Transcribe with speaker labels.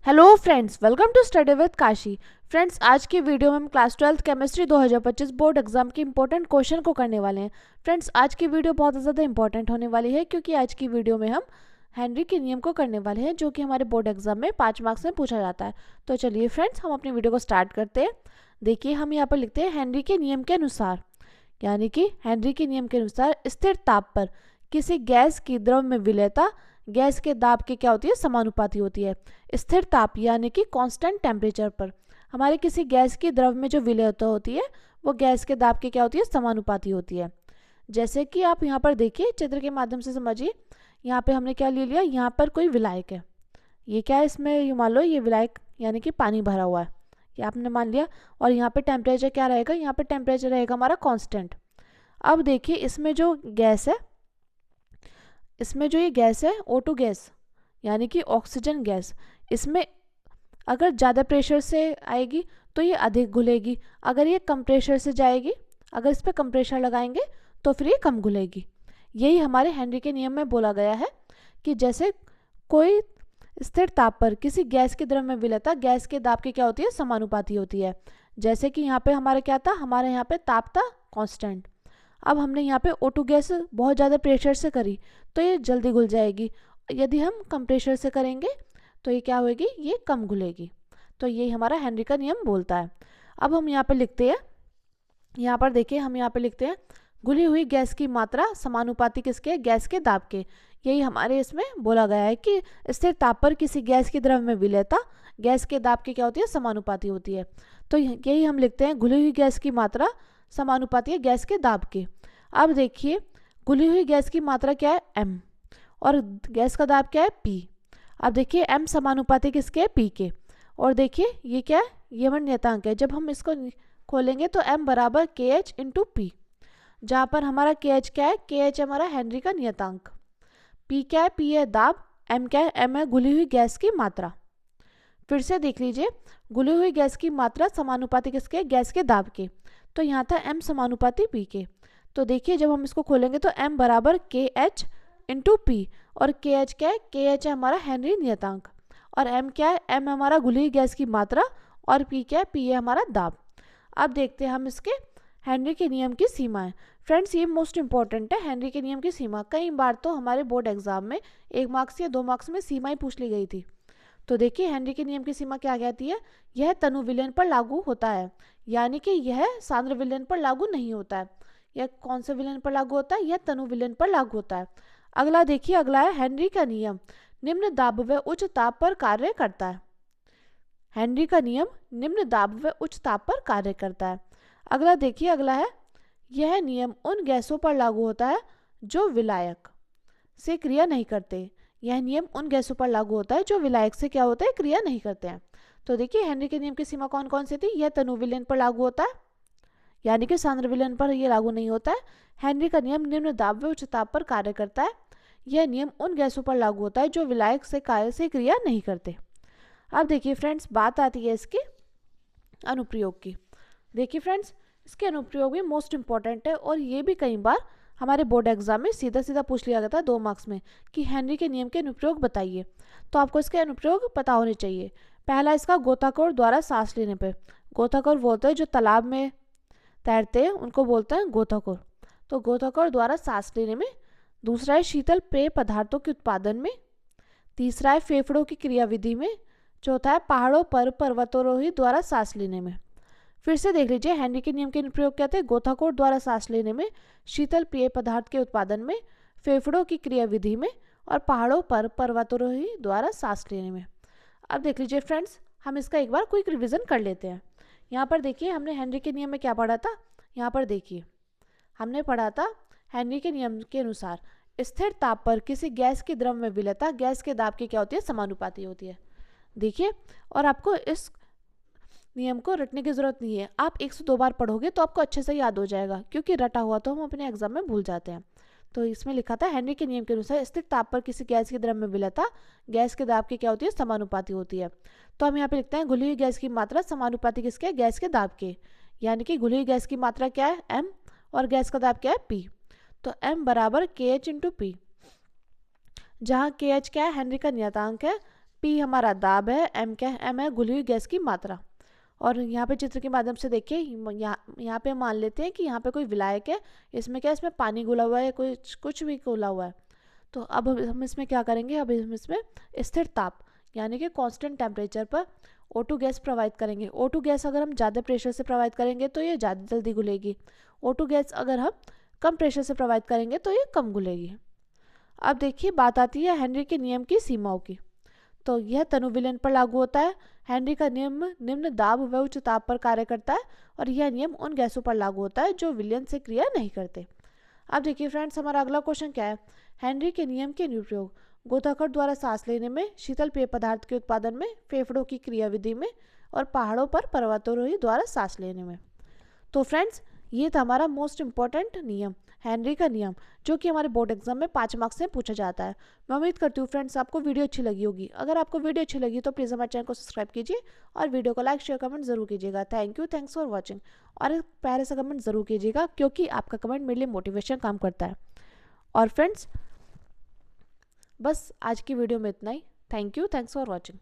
Speaker 1: Hello friends, welcome to study with Kashi. Friends, आज की video में हम class 12th chemistry 2025 board exam के इंपॉर्टेंट क्वेश्चन को करने वाले हैं। फ्रेंड्स, आज की वीडियो बहुत ज़्यादा इंपॉर्टेंट होने वाली है क्योंकि आज की वीडियो में हम हेनरी के नियम को करने वाले हैं जो कि हमारे बोर्ड एग्जाम में 5 मार्क्स में पूछा जाता है। तो चलिए फ्रेंड्स, हम अपनी वीडियो को स्टार्ट करते हैं। देखिए, हम यहाँ पर लिखते हैं हेनरी के नियम के अनुसार, यानी कि हेनरी के नियम के अनुसार स्थिर ताप पर किसी गैस की द्रव में विलेयता गैस के दाब के क्या होती है, समानुपाती होती है। स्थिर ताप यानी कि कांस्टेंट टेम्परेचर पर हमारे किसी गैस की द्रव में जो विलेयता होती है वो गैस के दाब के क्या होती है, समानुपाती होती है। जैसे कि आप यहाँ पर देखिए, चित्र के माध्यम से समझिए। यहाँ पे हमने क्या ले लिया, यहाँ पर कोई विलायक है। ये क्या है, इसमें ये मान लो ये विलायक यानी कि पानी भरा हुआ है, ये आपने मान लिया। और यहाँ पे टेम्परेचर क्या रहेगा, यहाँ पे टेम्परेचर रहेगा हमारा कांस्टेंट। अब देखिए, इसमें जो गैस है, इसमें जो ये गैस है O2 गैस यानी कि ऑक्सीजन गैस, इसमें अगर ज़्यादा प्रेशर से आएगी तो ये अधिक घुलेगी, अगर ये कम प्रेशर से जाएगी, अगर इस पर कम प्रेशर लगाएंगे तो फिर ये कम घुलेगी। यही हमारे हेनरी के नियम में बोला गया है कि जैसे कोई स्थिर ताप पर किसी गैस की द्रव में विलेयता गैस के दाब की क्या होती है, समानुपाती होती है। जैसे कि यहाँ पे हमारा क्या था, हमारे यहाँ पे ताप था कांस्टेंट। अब हमने यहाँ पे O2 गैस बहुत ज़्यादा प्रेशर से करी तो ये जल्दी घुल जाएगी। यदि हम कम प्रेशर से करेंगे तो ये क्या होगी, ये कम घुलेगी। तो यही हमारा हेनरी का नियम बोलता है। अब हम यहाँ पे लिखते हैं, यहाँ पर देखिए हम यहाँ पे लिखते हैं घुली हुई गैस की मात्रा समानुपाती किसके, गैस के दाब के। यही हमारे इसमें बोला गया है कि स्थिर ताप पर किसी गैस की द्रव में विलेयता गैस के दाब की क्या होती है, समानुपाती होती है। तो यही हम लिखते हैं घुली हुई गैस की मात्रा समानुपाती है गैस के दाब के। अब देखिए, घुली हुई गैस की मात्रा क्या है, m, और गैस का दाब क्या है, p। अब देखिए m समानुपाती किसके है, p के। और देखिए ये क्या है, ये हमारा नियतांक है। जब हम इसको खोलेंगे तो m बराबर के एच इंटू पी, जहाँ पर हमारा के एच क्या है, के एच हमारा हेनरी का नियतांक, p क्या है, p है दाब, m क्या है, m है घुली हुई गैस की मात्रा। फिर से देख लीजिए, घुली हुई गैस की मात्रा समानुपाती किसके, गैस के दाब के। तो यहाँ था m समानुपाती p के। तो देखिए जब हम इसको खोलेंगे तो m बराबर के एच इंटू पी, और के एच क्या है, के एच है हमारा हेनरी नियतांक, और m क्या है, m हमारा घुली हुई गैस की मात्रा, और p क्या है, p है हमारा दाब। अब देखते हैं हम इसके हेनरी के नियम की सीमाएं। फ्रेंड्स, ये मोस्ट इंपॉर्टेंट है, हेनरी के नियम की सीमा। कई बार तो हमारे बोर्ड एग्जाम में 1 मार्क्स या 2 मार्क्स में सीमा ही पूछ ली गई थी। तो देखिए हेनरी के नियम की सीमा क्या कहती है, यह तनु विलयन पर लागू होता है, यानी कि यह सांद्र विलयन पर लागू नहीं होता है। यह कौन से विलयन पर लागू होता है, यह तनु विलयन पर लागू होता है। अगला देखिए, अगला है हेनरी का नियम निम्न दाब व उच्च ताप पर कार्य करता है। हेनरी का नियम निम्न दाब व उच्च ताप पर कार्य करता है। अगला देखिए, अगला है यह नियम उन गैसों पर लागू होता है जो विलायक से क्रिया नहीं करते। यह नियम उन गैसों पर लागू होता है जो विलायक से क्या होता है, क्रिया नहीं करते हैं। तो देखिए हेनरी के नियम की सीमा कौन कौन सी थी, यह तनु विलयन पर लागू होता है, यानी कि सांद्र विलयन पर यह लागू नहीं होता है। हेनरी का नियम निम्न दाब व उच्च ताप पर कार्य करता है। यह नियम उन गैसों पर लागू होता है जो विलायक से कार्य से क्रिया नहीं करते। अब देखिए फ्रेंड्स, बात आती है इसके अनुप्रयोग की। देखिए फ्रेंड्स, इसके अनुप्रयोग भी मोस्ट इंपॉर्टेंट है, और ये भी कई बार हमारे बोर्ड एग्जाम में सीधा सीधा पूछ लिया गया था 2 मार्क्स में कि हेनरी के नियम के अनुप्रयोग बताइए। तो आपको इसके अनुप्रयोग पता होने चाहिए। पहला इसका गोताखोर द्वारा सांस लेने पे। गोताखोर बोलते हैं जो तालाब में तैरते हैं उनको बोलते हैं गोताखोर। तो गोताखोर द्वारा सांस लेने में। दूसरा है शीतल पेय पदार्थों के उत्पादन में। तीसरा है फेफड़ों की क्रियाविधि में। चौथा है पहाड़ों पर पर्वतारोही द्वारा सांस लेने में। फिर से देख लीजिए, हेनरी के नियम के अनुप्रयोग क्या थे, गोताखोर द्वारा सांस लेने में, शीतल पेय पदार्थ के उत्पादन में, फेफड़ों की क्रियाविधि में, और पहाड़ों पर पर्वतारोही द्वारा सांस लेने में। अब देख लीजिए फ्रेंड्स, हम इसका एक बार क्विक रिवीजन कर लेते हैं। यहाँ पर देखिए हमने हेनरी के नियम में क्या पढ़ा था, यहाँ पर देखिए हमने पढ़ा था हेनरी के नियम के अनुसार स्थिर ताप पर किसी गैस की द्रव में विलेयता गैस के दाब की क्या होती है, समानुपाती होती है। देखिए, और आपको इस नियम को रटने की जरूरत नहीं है, आप 102 बार पढ़ोगे तो आपको अच्छे से याद हो जाएगा, क्योंकि रटा हुआ तो हम अपने एग्जाम में भूल जाते हैं। तो इसमें लिखा था हेनरी के नियम के अनुसार स्थिर ताप पर किसी गैस की द्रव में विलेयता गैस के दाब की क्या होती है, समानुपाती होती है। तो हम यहाँ पे लिखते हैं घुली हुई गैस की मात्रा समानुपाती किसके, गैस के दाब के, यानी कि घुली हुई गैस की मात्रा क्या है, m, और गैस का दाब क्या है, p। तो m बराबर के एच इंटू पी, जहाँ के एच क्या है, हेनरी का नियतांक है, P हमारा दाब है, M क्या है, M है घुली हुई गैस की मात्रा। और यहाँ पे चित्र के माध्यम से देखिए, यहाँ पे मान लेते हैं कि यहाँ पे कोई विलायक है, इसमें क्या है, इसमें पानी घुला हुआ है, कुछ भी घुला हुआ है। तो अब हम इसमें क्या करेंगे, अब हम इसमें स्थिर ताप यानी कि कांस्टेंट टेम्परेचर पर O2 गैस प्रोवाइड करेंगे। O2 गैस अगर हम ज़्यादा प्रेशर से प्रोवाइड करेंगे तो ये ज़्यादा जल्दी घुलेगी, O2 गैस अगर हम कम प्रेशर से प्रोवाइड करेंगे तो ये कम घुलेगी। अब देखिए बात आती है हेनरी के नियम की सीमाओं की। तो यह तनु विलयन पर लागू होता है। हेनरी का नियम निम्न दाब व उच्च ताप पर कार्य करता है और यह नियम उन गैसों पर लागू होता है जो विलयन से क्रिया नहीं करते। अब देखिए फ्रेंड्स, हमारा अगला क्वेश्चन क्या है, हेनरी के नियम के अनुप्रयोग गोताखोर द्वारा सांस लेने में, शीतल पेय पदार्थ के उत्पादन में, फेफड़ों की क्रियाविधि में और पहाड़ों पर पर्वतारोही द्वारा सांस लेने में। तो फ्रेंड्स, ये था हमारा मोस्ट इंपॉर्टेंट नियम, हेनरी का नियम, जो कि हमारे बोर्ड एग्जाम में 5 मार्क्स से पूछा जाता है। मैं उम्मीद करती हूँ फ्रेंड्स आपको वीडियो अच्छी लगी होगी। अगर आपको वीडियो अच्छी लगी तो प्लीज़ हमारे चैनल को सब्सक्राइब कीजिए और वीडियो को लाइक शेयर कमेंट जरूर कीजिएगा। Thank you, thanks for watching. और एक प्यारे सा कमेंट जरूर कीजिएगा क्योंकि आपका कमेंट मेरे लिए मोटिवेशन काम करता है। और फ्रेंड्स, बस आज की वीडियो में इतना ही। Thank you, thanks for watching.